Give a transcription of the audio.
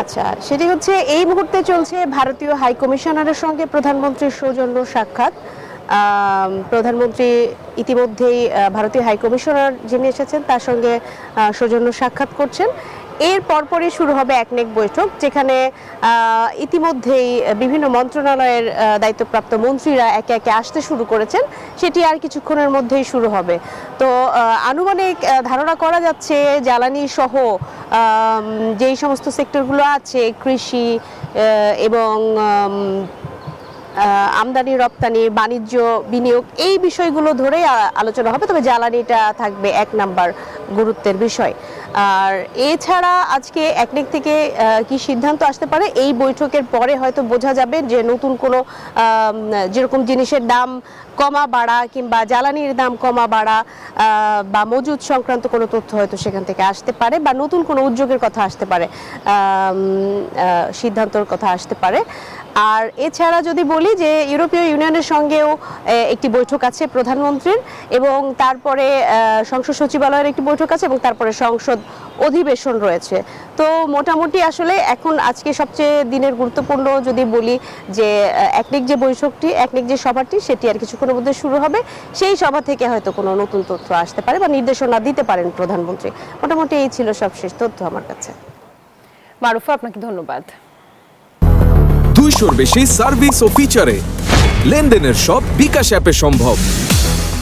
আচ্ছা, সেটি হচ্ছে এই মুহূর্তে চলছে ভারতীয় হাই কমিশনারের সঙ্গে প্রধানমন্ত্রীর সৌজন্য সাক্ষাৎ। প্রধানমন্ত্রী ইতিমধ্যেই ভারতীয় হাই কমিশনার যিনি এসেছেন তার সঙ্গে সৌজন্য সাক্ষাৎ করছেন। এর পরপরই শুরু হবে একনেক বৈঠক, যেখানে ইতিমধ্যেই বিভিন্ন মন্ত্রণালয়ের দায়িত্বপ্রাপ্ত মন্ত্রীরা একে একে আসতে শুরু করেছেন। সেটি আর কিছুক্ষণের মধ্যেই শুরু হবে। তো আনুমানিক ধারণা করা যাচ্ছে জ্বালানি সহ যেই সমস্ত সেক্টরগুলো আছে, কৃষি এবং আমদানি রপ্তানি, বাণিজ্য, বিনিয়োগ, এই বিষয়গুলো ধরেই আলোচনা হবে। তবে জ্বালানিটা থাকবে এক নাম্বার গুরুত্বের বিষয়। আর এছাড়া আজকে একনেক থেকে কি সিদ্ধান্ত আসতে পারে, এই বৈঠকের পরে হয়তো বোঝা যাবে যে নতুন কোনো যেরকম জিনিসের দাম কমা বাড়া কিংবা জ্বালানির দাম কমা বাড়া বা মজুদ সংক্রান্ত কোনো তথ্য হয়তো সেখান থেকে আসতে পারে, বা নতুন কোনো উদ্যোগের কথা আসতে পারে, সিদ্ধান্তর কথা আসতে পারে। আর এছাড়া যদি বলি যে ইউরোপীয় ইউনিয়নের সঙ্গেও একটি বৈঠক আছে প্রধানমন্ত্রীর, এবং তারপরে সংসদ সচিবালয়ের একটি বৈঠক আছে, এবং তারপরে সংসদ অধিবেশন রয়েছে। তো মোটামুটি আসলে এখন আজকে সবচেয়ে দিনের গুরুত্বপূর্ণ যদি বলি যে একনেক যে বৈঠকটি, একনেক যে সভাটি, সেটি আর কিছুক্ষণের মধ্যে শুরু হবে। সেই সভা থেকে হয়তো কোনো নতুন তথ্য আসতে পারে বা নির্দেশনা দিতে পারেন প্রধানমন্ত্রী। মোটামুটি এই ছিল সবশেষ তথ্য আমার কাছে। মারুফা, আপনাকে ধন্যবাদ। 200-র বেশি সার্ভিস ও ফিচারে লেনদেনের সব বিকাশ অ্যাপে সম্ভব।